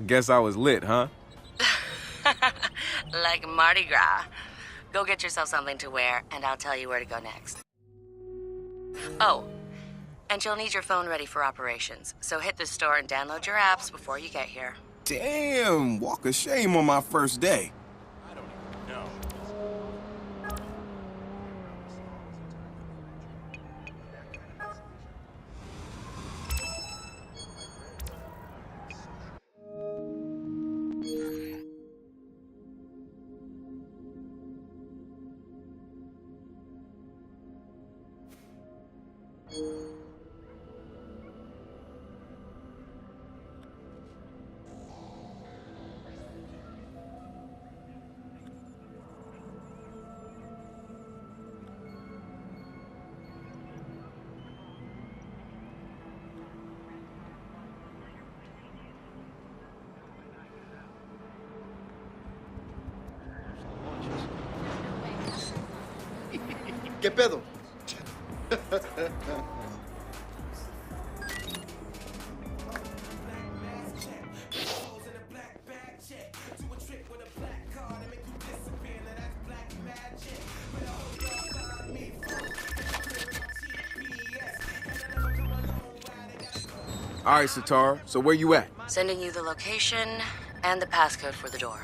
guess I was lit, huh? Like Mardi Gras. Go get yourself something to wear, and I'll tell you where to go next. Oh, and you'll need your phone ready for operations, so hit the store and download your apps before you get here. Damn, walk of shame on my first day. ¿Qué pedo? All right, Sitara, so where you at? Sending you the location and the passcode for the door.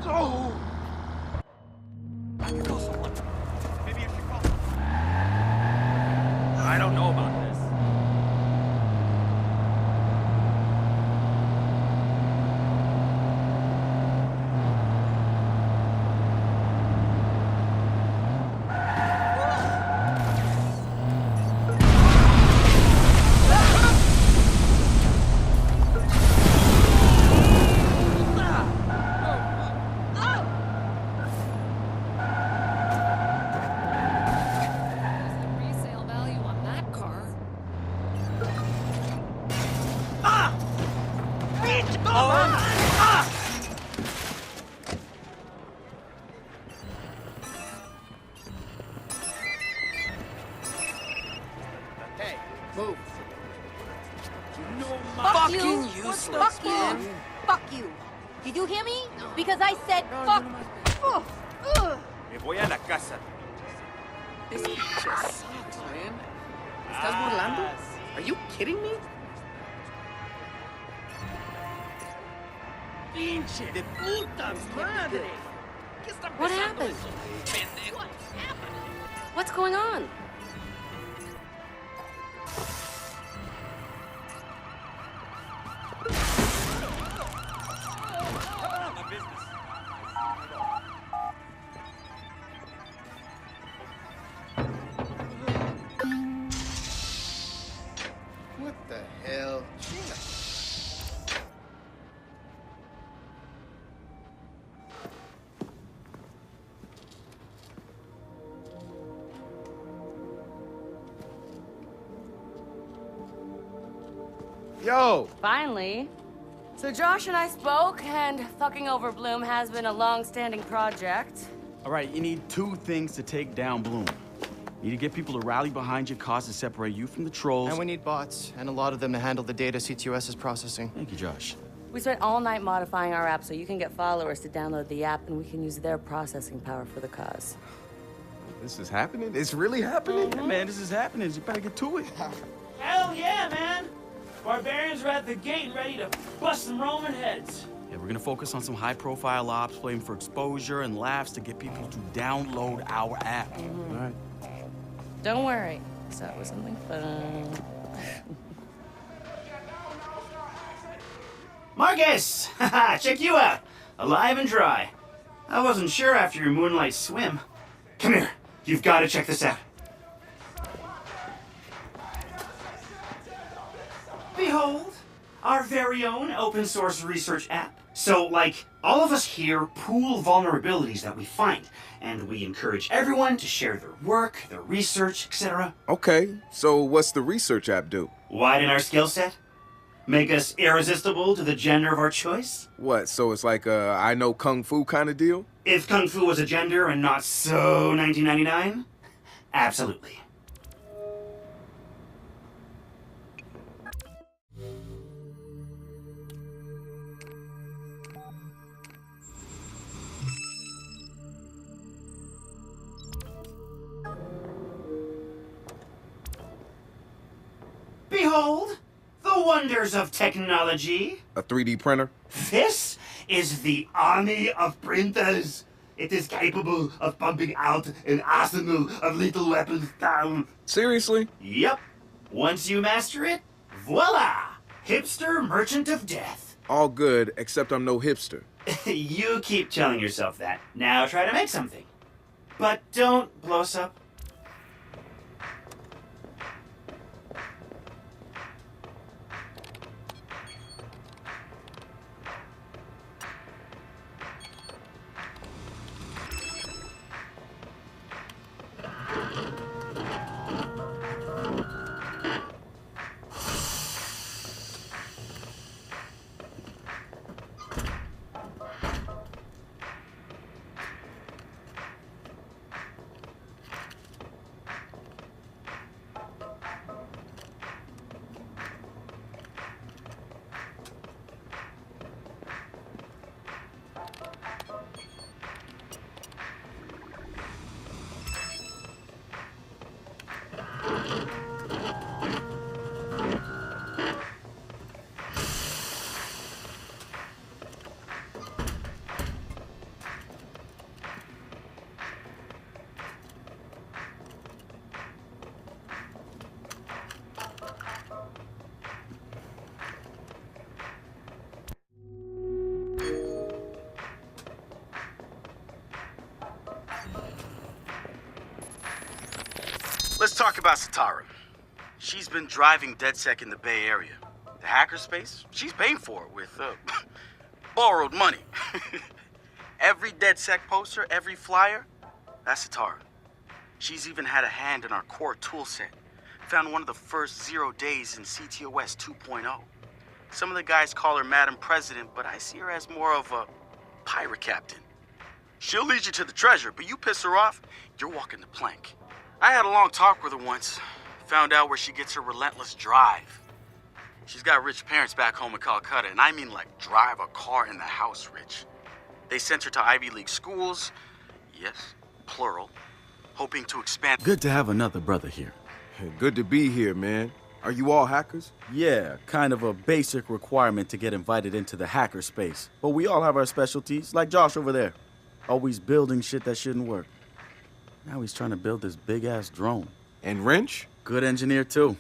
Oh! I can call someone. Maybe you should call. I don't know about this. Move. Fuck you! useless, Fuck man. you! Fuck you! Did you hear me? Because I said fuck! Me voy a la casa. This picture sucks, man. ¿Estás burlando? Are you kidding me? Pinche de puta madre. ¿Qué está What pasando? happened? Pendejo. What's going on? My business. What the hell? Yo! Finally. So Josh and I spoke, and fucking over Bloom has been a long-standing project. All right, you need two things to take down Bloom. You need to get people to rally behind your cause to separate you from the trolls. And we need bots, and a lot of them to handle the data CTOS is processing. Thank you, Josh. We spent all night modifying our app so you can get followers to download the app, and we can use their processing power for the cause. This is happening? It's really happening? Yeah, man, this is happening. You better get to it. Hell yeah, man! Barbarians are at the gate and ready to bust some Roman heads. Yeah, we're gonna focus on some high-profile ops, playing for exposure and laughs to get people to download our app. All right. Don't worry. So it was something fun. Marcus! Haha, check you out. Alive and dry. I wasn't sure after your moonlight swim. Come here. You've got to check this out. Behold, our very own open source research app. So, like, all of us here pool vulnerabilities that we find, and we encourage everyone to share their work, their research, etc. Okay, so what's the research app do? Widen our skill set? Make us irresistible to the gender of our choice? What, so it's like a I know Kung Fu kind of deal? If Kung Fu was a gender and not so 1999? Absolutely. Behold, the wonders of technology. A 3D printer? This is the army of printers. It is capable of pumping out an arsenal of lethal weapons down. Seriously? Yep. Once you master it, voila! Hipster merchant of death. All good, except I'm no hipster. You keep telling yourself that. Now try to make something. But don't blow us up. Let's talk about Satara. She's been driving DedSec in the Bay Area. The hackerspace, she's paying for it with borrowed money. Every DedSec poster, every flyer, that's Satara. She's even had a hand in our core toolset. Found one of the first 0 days in CTOS 2.0. Some of the guys call her Madam President, but I see her as more of a pirate captain. She'll lead you to the treasure, but you piss her off, you're walking the plank. I had a long talk with her once. Found out where she gets her relentless drive. She's got rich parents back home in Calcutta, and I mean like drive a car in the house rich. They sent her to Ivy League schools, yes, plural, hoping to expand. Good to have another brother here. Good to be here, man. Are you all hackers? Yeah, kind of a basic requirement to get invited into the hacker space. But we all have our specialties, like Josh over there. Always building shit that shouldn't work. Now he's trying to build this big-ass drone. And Wrench? Good engineer, too.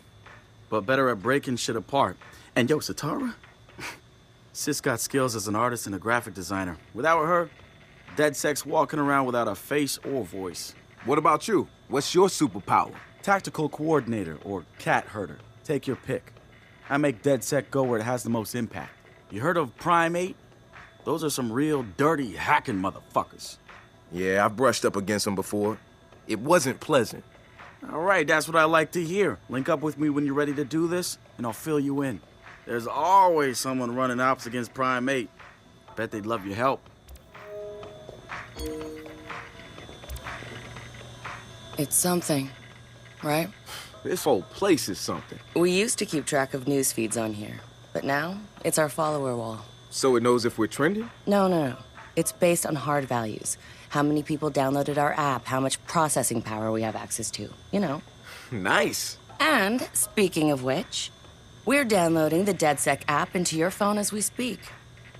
But better at breaking shit apart. And yo, Satara? Sis got skills as an artist and a graphic designer. Without her, DedSec's walking around without a face or voice. What about you? What's your superpower? Tactical coordinator or cat herder. Take your pick. I make DedSec go where it has the most impact. You heard of Prime 8? Those are some real dirty hacking motherfuckers. Yeah, I've brushed up against them before. It wasn't pleasant. All right, that's what I like to hear. Link up with me when you're ready to do this, and I'll fill you in. There's always someone running ops against Prime 8. Bet they'd love your help. It's something, right? This whole place is something. We used to keep track of news feeds on here, but now it's our follower wall. So it knows if we're trending? No. It's based on hard values. How many people downloaded our app, how much processing power we have access to, you know. Nice. And, speaking of which, we're downloading the DedSec app into your phone as we speak.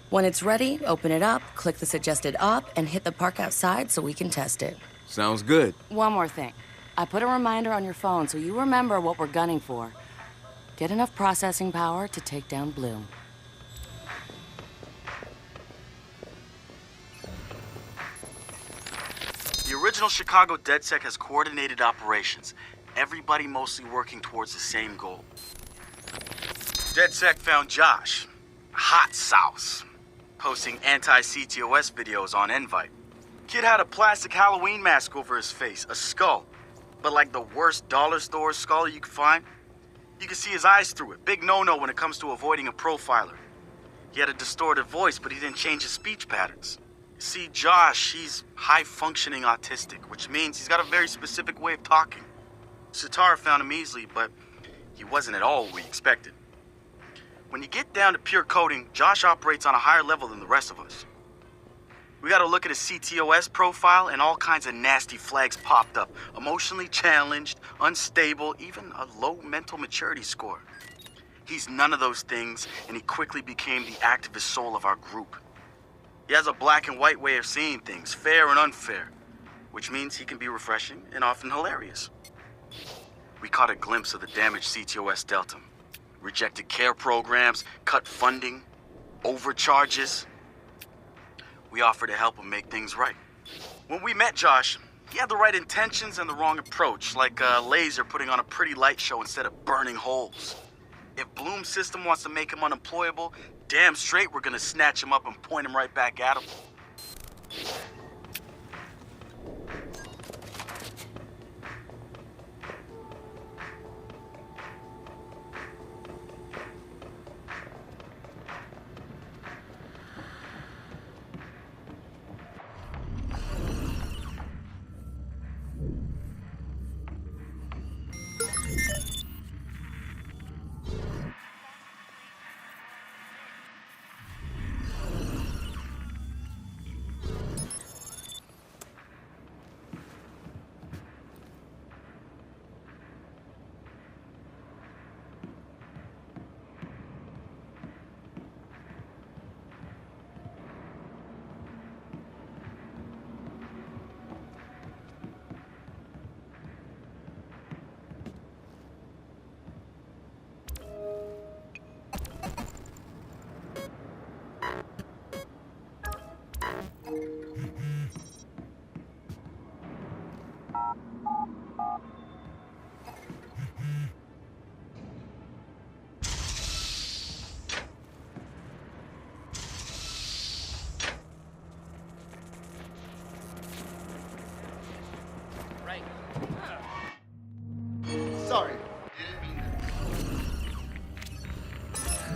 When it's ready, open it up, click the suggested op, and hit the park outside so we can test it. Sounds good. One more thing. I put a reminder on your phone so you remember what we're gunning for. Get enough processing power to take down Bloom. The original Chicago DedSec has coordinated operations, everybody mostly working towards the same goal. DedSec found Josh, hot sauce, posting anti-CTOS videos on Invite. Kid had a plastic Halloween mask over his face, a skull, but like the worst dollar store skull you could find. You could see his eyes through it, big no-no when it comes to avoiding a profiler. He had a distorted voice, but he didn't change his speech patterns. See, Josh, he's high-functioning autistic, which means he's got a very specific way of talking. Satara found him easily, but he wasn't at all what we expected. When you get down to pure coding, Josh operates on a higher level than the rest of us. We got to look at his CTOS profile, and all kinds of nasty flags popped up. Emotionally challenged, unstable, even a low mental maturity score. He's none of those things, and he quickly became the activist soul of our group. He has a black and white way of seeing things, fair and unfair, which means he can be refreshing and often hilarious. We caught a glimpse of the damaged CTOS Delta. Rejected care programs, cut funding, overcharges. We offered to help him make things right. When we met Josh, he had the right intentions and the wrong approach, like a laser putting on a pretty light show instead of burning holes. If Bloom's system wants to make him unemployable, damn straight we're gonna snatch him up and point him right back at him. Sorry.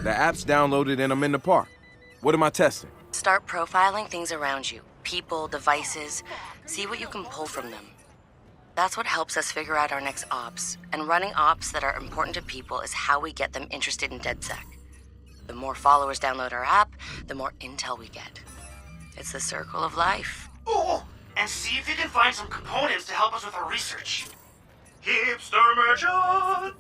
The app's downloaded and I'm in the park. What am I testing? Start profiling things around you. People, devices. See what you can pull from them. That's what helps us figure out our next ops. And running ops that are important to people is how we get them interested in DedSec. The more followers download our app, the more intel we get. It's the circle of life. Oh, and see if you can find some components to help us with our research. Hipster merchant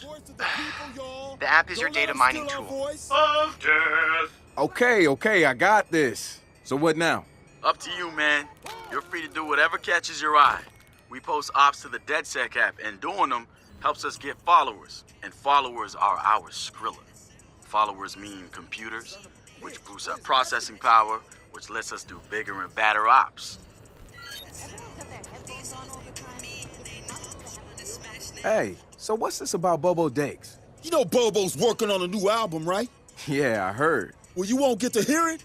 The app is your data mining tool. of death. Okay, I got this. So what now? Up to you, man. You're free to do whatever catches your eye. We post ops to the DedSec app, and doing them helps us get followers. And followers are our Skrilla. Followers mean computers, which boosts our processing power, which lets us do bigger and badder ops. Hey, so what's this about Bobo Dakes? You know Bobo's working on a new album, right? Yeah, I heard. Well, you won't get to hear it?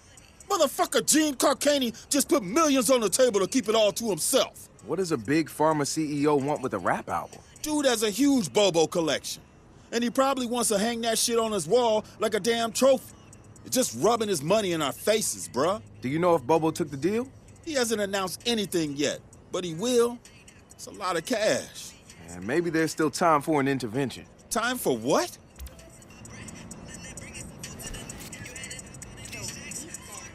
Motherfucker Gene Carcani just put millions on the table to keep it all to himself. What does a big pharma CEO want with a rap album? Dude has a huge Bobo collection. And he probably wants to hang that shit on his wall like a damn trophy. It's just rubbing his money in our faces, bruh. Do you know if Bobo took the deal? He hasn't announced anything yet, but he will. It's a lot of cash. And maybe there's still time for an intervention. Time for what?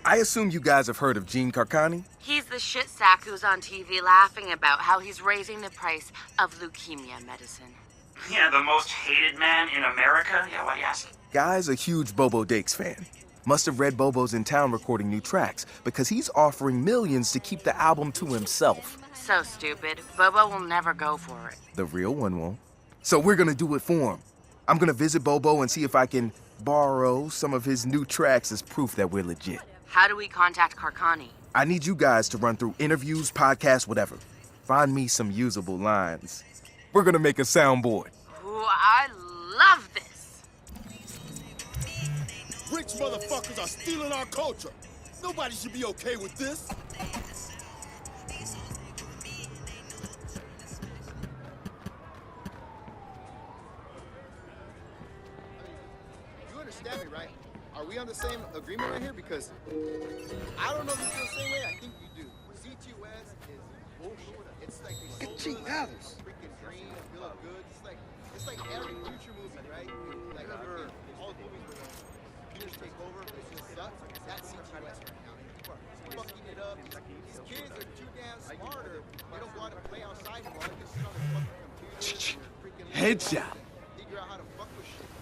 I assume you guys have heard of Gene Carcani? He's the shit sack who's on TV laughing about how he's raising the price of leukemia medicine. Yeah, the most hated man in America? Yeah, why do you ask? Guy's a huge Bobo Dakes fan. Must have read Bobo's in town recording new tracks because he's offering millions to keep the album to himself. So stupid. Bobo will never go for it. The real one won't. So we're gonna do it for him. I'm gonna visit Bobo and see if I can borrow some of his new tracks as proof that we're legit. How do we contact Carcani? I need you guys to run through interviews, podcasts, whatever. Find me some usable lines. We're gonna make a soundboard. Ooh, I love this. Rich motherfuckers are stealing our culture. Nobody should be okay with this. You understand me, right? Are we on the same agreement right here? Because I don't know if you feel the same way. I think you do. CTOS is bullshit. It's like they sold us freaking green, feel good. It's like It's like every future movie, right? Like remember all the movies where computers take over, it just sucks. That's CTOS right now. It's fucking it up. These kids are too damn smarter. They don't want to play outside anymore. They can sit on their fucking computers and their freaking Headshot. figure out how to fuck with shit.